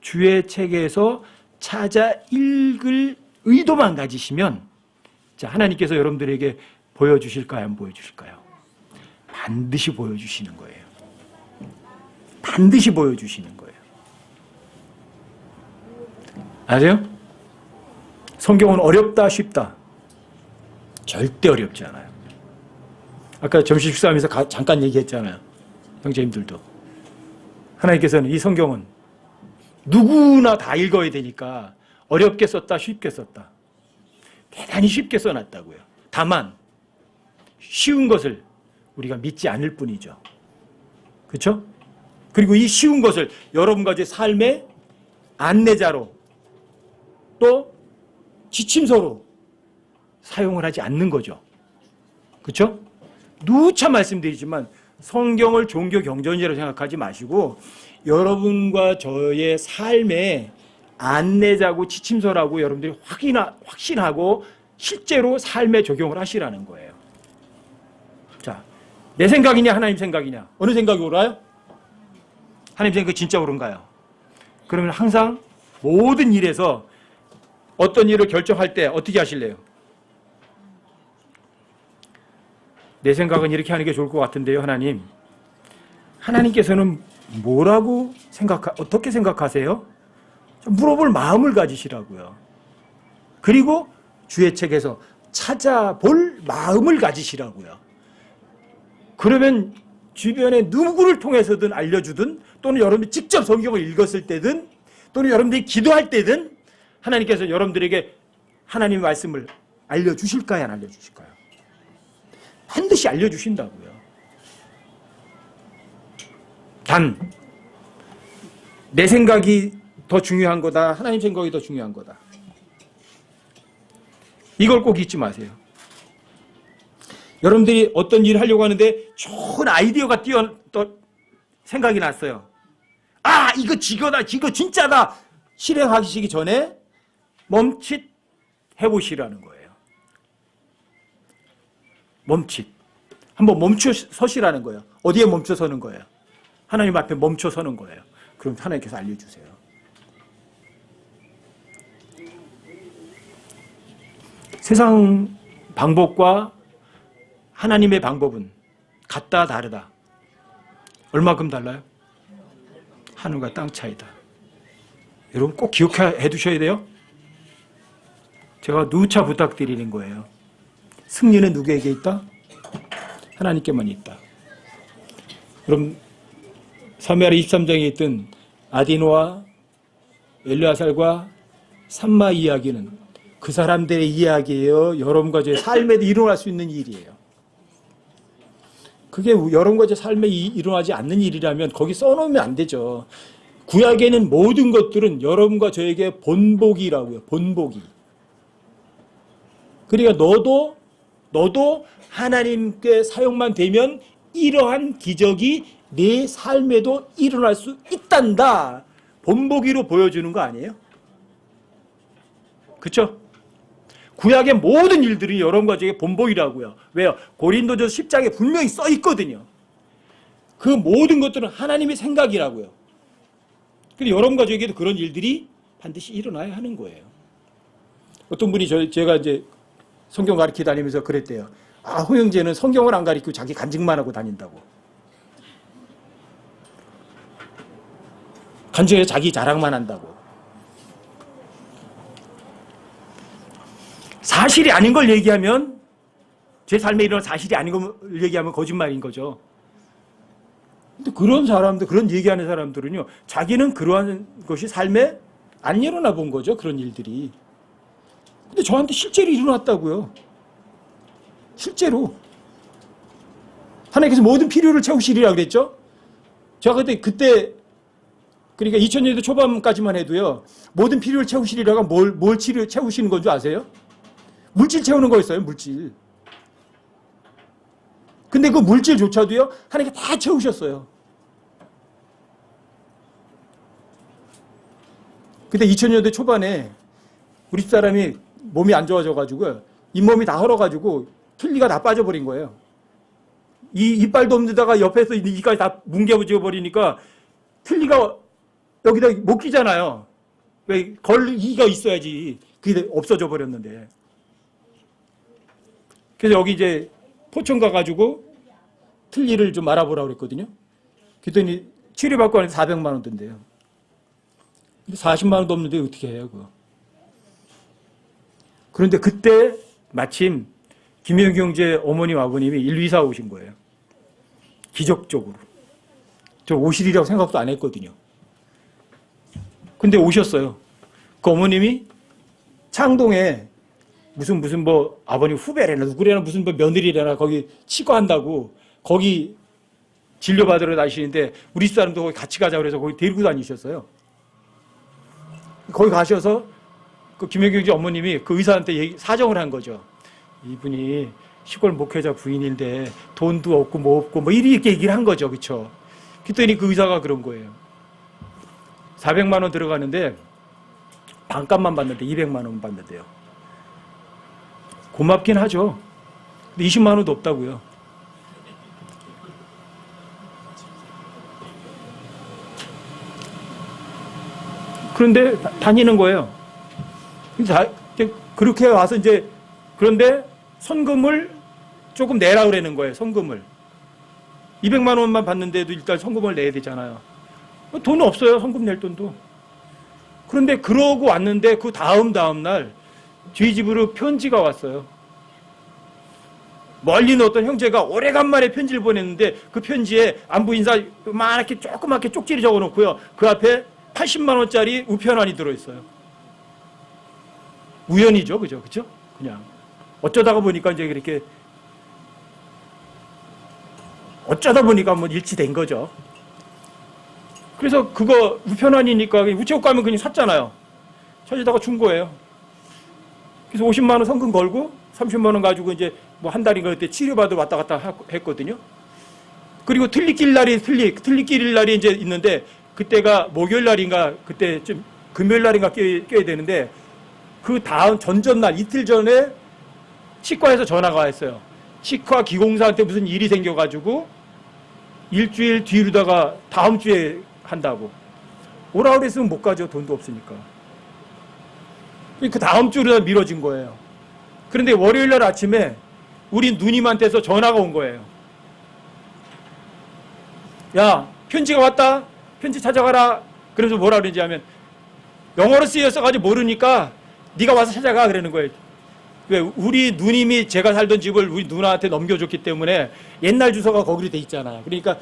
주의 책에서 찾아 읽을 의도만 가지시면 자, 하나님께서 여러분들에게 보여주실까요? 안 보여주실까요? 반드시 보여주시는 거예요. 반드시 보여주시는 거예요. 아세요? 성경은 어렵다, 쉽다. 절대 어렵지 않아요. 아까 점심 식사하면서 잠깐 얘기했잖아요. 형제님들도. 하나님께서는 이 성경은 누구나 다 읽어야 되니까 어렵게 썼다, 쉽게 썼다. 대단히 쉽게 써놨다고요. 다만 쉬운 것을 우리가 믿지 않을 뿐이죠. 그렇죠? 그리고 이 쉬운 것을 여러분과 제 삶의 안내자로 또 지침서로 사용을 하지 않는 거죠. 그렇죠? 누차 말씀드리지만 성경을 종교 경전이라고 생각하지 마시고 여러분과 저의 삶의 안내자고 지침서라고 여러분들이 확신하고 실제로 삶에 적용을 하시라는 거예요. 자, 내 생각이냐 하나님 생각이냐 어느 생각이 옳아요? 하나님 생각이 진짜 옳은가요? 그러면 항상 모든 일에서 어떤 일을 결정할 때 어떻게 하실래요? 내 생각은 이렇게 하는 게 좋을 것 같은데요, 하나님. 하나님께서는 뭐라고 어떻게 생각하세요? 물어볼 마음을 가지시라고요. 그리고 주의 책에서 찾아볼 마음을 가지시라고요. 그러면 주변에 누구를 통해서든 알려주든 또는 여러분이 직접 성경을 읽었을 때든 또는 여러분들이 기도할 때든 하나님께서 여러분들에게 하나님의 말씀을 알려주실까요? 안 알려주실까요? 반드시 알려주신다고요. 단, 내 생각이 더 중요한 거다. 하나님 생각이 더 중요한 거다. 이걸 꼭 잊지 마세요. 여러분들이 어떤 일을 하려고 하는데 좋은 아이디어가 생각이 났어요. 아, 이거 지거다. 이거 진짜다. 실행하시기 전에 멈칫 해보시라는 거예요. 멈칫. 한번 멈춰 서시라는 거예요. 어디에 멈춰 서는 거예요? 하나님 앞에 멈춰 서는 거예요. 그럼 하나님께서 알려주세요. 세상 방법과 하나님의 방법은 같다 다르다. 얼마큼 달라요? 하늘과 땅 차이다. 여러분 꼭 기억해 두셔야 돼요. 제가 누차 부탁드리는 거예요. 승리는 누구에게 있다? 하나님께만 있다. 그럼 사무엘하 23장에 있던 아디노와 엘르아살과 삼마 이야기는 그 사람들의 이야기예요. 여러분과 제 삶에 일어날 수 있는 일이에요. 그게 여러분과 제 삶에 일어나지 않는 일이라면 거기 써놓으면 안 되죠. 구약에는 모든 것들은 여러분과 저에게 본보기라고요. 본보기. 그러니까 너도 하나님께 사용만 되면 이러한 기적이 내 삶에도 일어날 수 있단다. 본보기로 보여주는 거 아니에요? 그렇죠? 구약의 모든 일들이 여러분과 저에게 본보기라고요. 왜요? 고린도전서 10장에 분명히 써 있거든요. 그 모든 것들은 하나님의 생각이라고요. 그리고 여러분과 저에게도 그런 일들이 반드시 일어나야 하는 거예요. 어떤 분이 제가 이제 성경 가르치 다니면서 그랬대요. 아, 홍영재는 성경을 안 가리키고 자기 간증만 하고 다닌다고. 간증에 자기 자랑만 한다고. 사실이 아닌 걸 얘기하면, 제 삶에 일어난 사실이 아닌 걸 얘기하면 거짓말인 거죠. 근데 그런 사람들, 그런 얘기하는 사람들은요, 자기는 그러한 것이 삶에 안 일어나 본 거죠. 그런 일들이. 근데 저한테 실제로 일어났다고요. 실제로. 하나님께서 모든 필요를 채우시리라 그랬죠. 제가 그때 그러니까 2000년대 초반까지만 해도요, 모든 필요를 채우시리라가 뭘 채우시는 건 줄 아세요? 물질 채우는 거였어요. 물질. 근데 그 물질조차도요, 하나님께 다 채우셨어요. 근데 2000년대 초반에 우리 집사람이 몸이 안 좋아져가지고 잇몸이 다 헐어가지고 틀니가 다 빠져버린 거예요. 이 이빨도 없는데다가 옆에서 이까지 다 뭉개져 버리니까 틀니가 여기다 못 끼잖아요. 왜 걸이가 있어야지. 그게 없어져 버렸는데. 그래서 여기 이제 포천 가가지고 틀니를 좀 알아보라고 그랬거든요. 그랬더니 치료받고 하는데 400만 원 든대요. 근데 40만 원도 없는데 어떻게 해요, 그거. 그런데 그때 마침 김영경제 어머님 아버님이 일위사 오신 거예요. 기적적으로. 저 오실이라고 생각도 안 했거든요. 근데 오셨어요. 그 어머님이 창동에 무슨 뭐 아버님 후배래나 누구래나 무슨 뭐 며느리래나 거기 치과한다고 거기 진료받으러 다니시는데 우리 사람도 거기 같이 가자고 그래서 거기 데리고 다니셨어요. 거기 가셔서 그 김영경제 어머님이 그 의사한테 사정을 한 거죠. 이분이 시골 목회자 부인인데 돈도 없고 뭐 없고 뭐 이렇게 얘기를 한 거죠. 그렇죠? 그랬더니 그 의사가 그런 거예요. 400만 원 들어가는데 반값만 받는데 200만 원 받는데요. 고맙긴 하죠. 근데 20만 원도 없다고요. 그런데 다니는 거예요. 그렇게 와서 이제 그런데 선금을 조금 내라 그러는 거예요. 선금을. 200만 원만 받는데도 일단 선금을 내야 되잖아요. 돈 없어요. 선금 낼 돈도. 그런데 그러고 왔는데 그 다음 날 저희 집으로 편지가 왔어요. 멀리 있는 어떤 형제가 오래간만에 편지를 보냈는데 그 편지에 안부 인사 조그맣게 쪽지를 적어놓고요. 그 앞에 80만 원짜리 우편안이 들어있어요. 우연이죠. 그죠? 그냥. 어쩌다가 보니까 이제 그렇게 뭐 일치된 거죠. 그래서 그거 우편안이니까 우체국 가면 그냥 샀잖아요. 찾아다가 준 거예요. 그래서 50만 원 성금 걸고 30만 원 가지고 이제 뭐 한 달인가 그때 치료받으러 왔다 갔다 했거든요. 그리고 틀니낄 날이 이제 있는데 그때가 목요일 날인가 그때 좀 금요일 날인가 껴야 되는데 그 다음 전날 이틀 전에 치과에서 전화가 왔어요. 치과 기공사한테 무슨 일이 생겨가지고 일주일 뒤로다가 다음 주에 한다고. 오라고 그랬으면 못 가죠. 돈도 없으니까. 그 다음 주로 미뤄진 거예요. 그런데 월요일 날 아침에 우리 누님한테서 전화가 온 거예요. 야, 편지가 왔다. 편지 찾아가라. 그래서 뭐라 그러는지 하면 영어로 쓰여서가지고 모르니까 네가 와서 찾아가 그러는 거예요. 왜 우리 누님이 제가 살던 집을 우리 누나한테 넘겨줬기 때문에 옛날 주소가 거기로 돼 있잖아요. 그러니까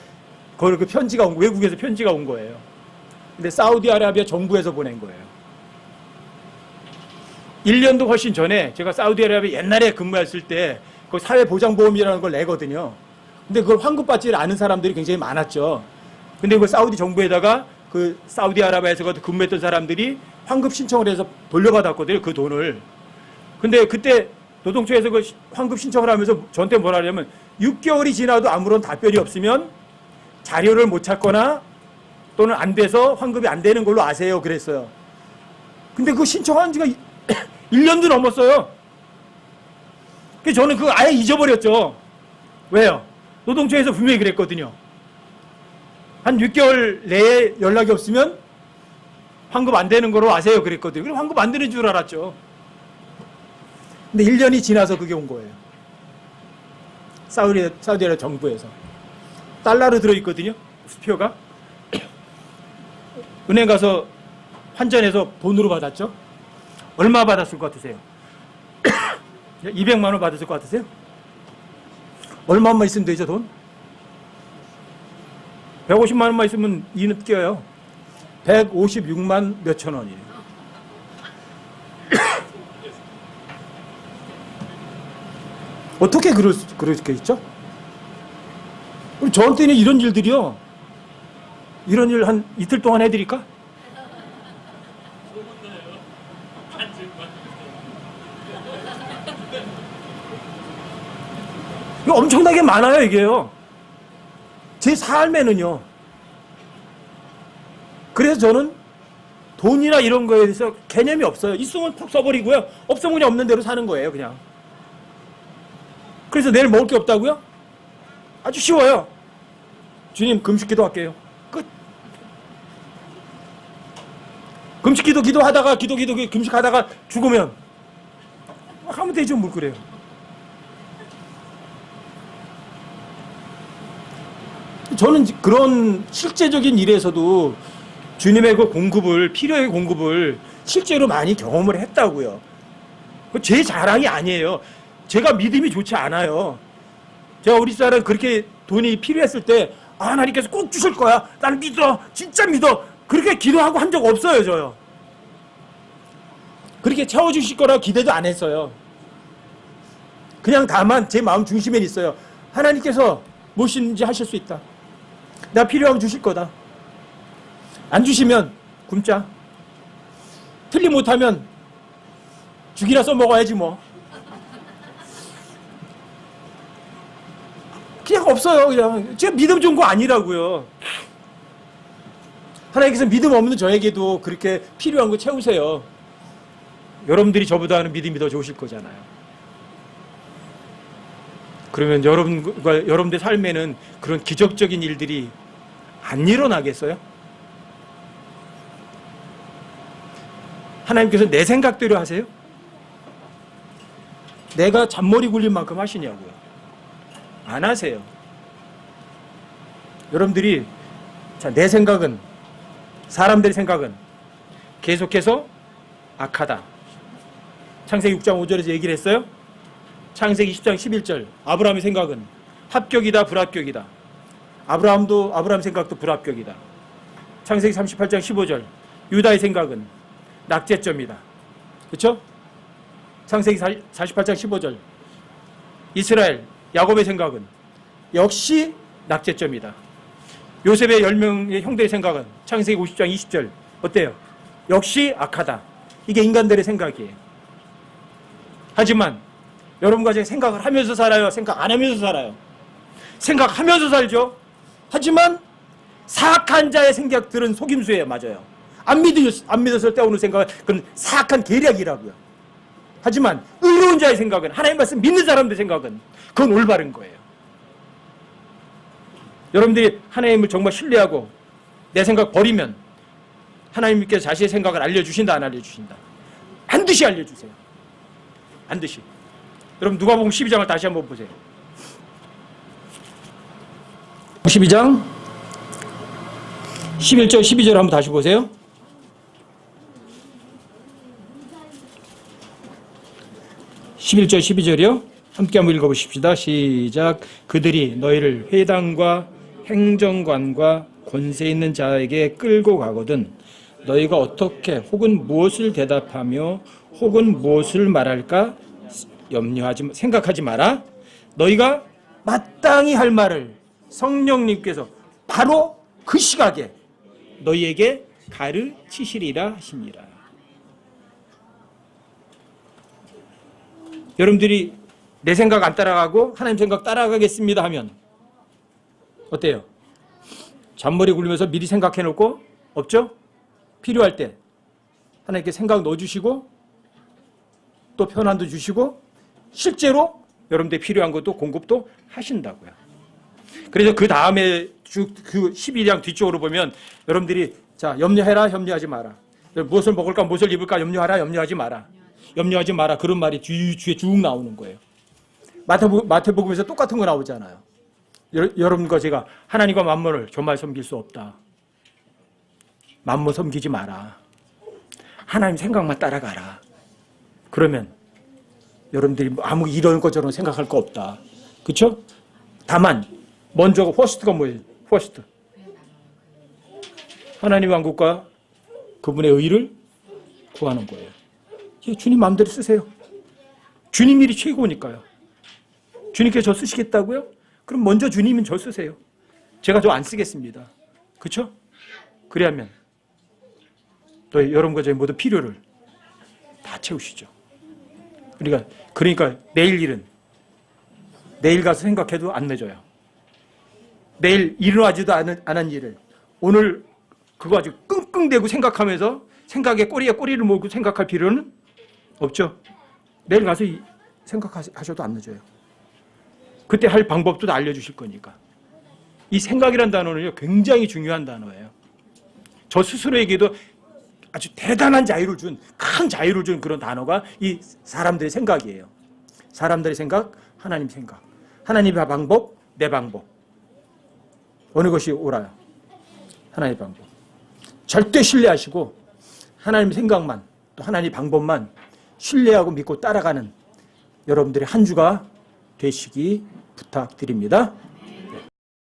거기 그 편지가 외국에서 편지가 온 거예요. 근데 사우디아라비아 정부에서 보낸 거예요. 1년도 훨씬 전에 제가 사우디아라비아 옛날에 근무했을 때 그 사회보장보험이라는 걸 내거든요. 근데 그걸 환급받지 않은 사람들이 굉장히 많았죠. 근데 그 사우디 정부에다가 그 사우디아라비아에서 근무했던 사람들이 환급 신청을 해서 돌려받았거든요. 그 돈을. 근데 그때 노동처에서 그 환급 신청을 하면서 저한테 뭐라 하냐면 6개월이 지나도 아무런 답변이 없으면 자료를 못 찾거나 또는 안 돼서 환급이 안 되는 걸로 아세요. 그랬어요. 근데 그거 신청한 지가 1년도 넘었어요. 그래서 저는 그거 아예 잊어버렸죠. 왜요? 노동처에서 분명히 그랬거든요. 한 6개월 내에 연락이 없으면 환급 안 되는 거로 아세요. 그랬거든요. 그럼 환급 안 되는 줄 알았죠. 근데 1년이 지나서 그게 온 거예요. 사우디아라비아 정부에서. 달러로 들어있거든요. 수표가. 은행 가서 환전해서 돈으로 받았죠. 얼마 받았을 것 같으세요? 200만 원 받았을 것 같으세요? 얼마만 있으면 되죠, 돈? 150만 원만 있으면 이는 껴요. 156만 몇천 원이에요. 어떻게 그렇게 있죠? 저한테는 이런 일들이요. 이런 일 한 이틀 동안 해드릴까? 이거 엄청나게 많아요, 이게요. 제 삶에는요. 그래서 저는 돈이나 이런 거에 대해서 개념이 없어요. 있으면 푹 써버리고요. 없으면 그냥 없는 대로 사는 거예요, 그냥. 그래서 내일 먹을 게 없다고요? 아주 쉬워요. 주님, 금식기도 할게요. 끝. 금식기도 기도하다가 금식하다가 죽으면 하면 되죠, 뭘 그래요. 저는 그런 실제적인 일에서도 주님의 그 공급을, 필요의 공급을 실제로 많이 경험을 했다고요. 제 자랑이 아니에요. 제가 믿음이 좋지 않아요. 제가 우리 집사람 그렇게 돈이 필요했을 때, 하나님께서 꼭 주실 거야. 나는 믿어. 진짜 믿어. 그렇게 기도하고 한 적 없어요, 저요. 그렇게 채워주실 거라고 기대도 안 했어요. 그냥 다만 제 마음 중심에 있어요. 하나님께서 무엇인지 하실 수 있다. 나 필요하면 주실 거다. 안 주시면 굶자. 틀림 못하면 죽이나 써먹어야지 뭐. 그냥 없어요. 그냥 제가 믿음 좋은 거 아니라고요. 하나님께서 믿음 없는 저에게도 그렇게 필요한 거 채우세요. 여러분들이 저보다는 믿음이 더 좋으실 거잖아요. 그러면 여러분들 삶에는 그런 기적적인 일들이 안 일어나겠어요? 하나님께서 내 생각대로 하세요? 내가 잔머리 굴릴 만큼 하시냐고요? 안 하세요. 여러분들이 내 생각은, 사람들의 생각은 계속해서 악하다. 창세기 6장 5절에서 얘기를 했어요. 창세기 10장 11절 아브라함의 생각은 합격이다, 불합격이다. 아브라함 생각도 불합격이다. 창세기 38장 15절 유다의 생각은 낙제점이다. 그렇죠? 창세기 48장 15절 이스라엘 야곱의 생각은 역시 낙제점이다. 요셉의 10명의 형들의 생각은 창세기 50장 20절 어때요? 역시 악하다. 이게 인간들의 생각이에요. 하지만 여러분과 제가 생각을 하면서 살아요? 생각 안 하면서 살아요? 생각하면서 살죠. 하지만 사악한 자의 생각들은 속임수예요. 맞아요. 안 믿었을 때 오는 생각은 그건 사악한 계략이라고요. 하지만 의로운 자의 생각은, 하나님 말씀 믿는 사람들의 생각은 그건 올바른 거예요. 여러분들이 하나님을 정말 신뢰하고 내 생각 버리면 하나님께서 자신의 생각을 알려주신다, 안 알려주신다? 반드시 알려주세요. 반드시. 여러분 누가복음 12장을 다시 한번 보세요. 12장 11절 12절 한번 다시 보세요. (11절) (12절이요) 함께 한번 읽어보십시다. 시작. 그들이 너희를 회당과 행정관과 권세 있는 자에게 끌고 가거든 너희가 어떻게 혹은 무엇을 대답하며 혹은 무엇을 말할까 생각하지 마라. 너희가 마땅히 할 말을 성령님께서 바로 그 시각에 너희에게 가르치시리라 하시니라. 여러분들이 내 생각 안 따라가고 하나님 생각 따라가겠습니다 하면 어때요? 잔머리 굴리면서 미리 생각해 놓고 없죠? 필요할 때 하나님께 생각 넣어주시고 또 편안도 주시고 실제로 여러분들 필요한 것도 공급도 하신다고요. 그래서 그 다음에 그 12장 뒤쪽으로 보면 여러분들이 자 염려해라 염려하지 마라. 무엇을 먹을까 무엇을 입을까 염려하라 염려하지 마라. 염려하지 마라. 그런 말이 뒤에 쭉 나오는 거예요. 마태복음에서 똑같은 거 나오잖아요. 여러분과 제가 하나님과 만몬을 겸할 섬길 수 없다. 만몬 섬기지 마라. 하나님 생각만 따라가라. 그러면 여러분들이 아무 이런 것처럼 생각할 거 없다. 그렇죠? 다만 먼저 퍼스트가 뭐예요? 퍼스트. 하나님 왕국과 그분의 의를 구하는 거예요. 주님 마음대로 쓰세요. 주님 일이 최고니까요. 주님께서 저 쓰시겠다고요? 그럼 먼저 주님은 저 쓰세요. 제가 저 안 쓰겠습니다. 그렇죠? 그래야면 또 여러분과 저의 모든 필요를 다 채우시죠. 그러니까 내일 일은 내일 가서 생각해도 안 늦어요. 내일 일어나지도 않은 일을 오늘 그거 아주 끙끙대고 생각하면서 생각에 꼬리에 꼬리를 물고 생각할 필요는 없죠. 내일 가서 생각하셔도 안 늦어요. 그때 할 방법도 다 알려주실 거니까. 이 생각이란 단어는요, 굉장히 중요한 단어예요. 저 스스로에게도 아주 대단한 자유를 준, 큰 자유를 준 그런 단어가 이 사람들의 생각이에요. 사람들의 생각, 하나님 생각. 하나님의 방법, 내 방법. 어느 것이 옳아요? 하나님의 방법. 절대 신뢰하시고 하나님의 생각만, 또 하나님의 방법만 신뢰하고 믿고 따라가는 여러분들의 한 주가 되시기 부탁드립니다.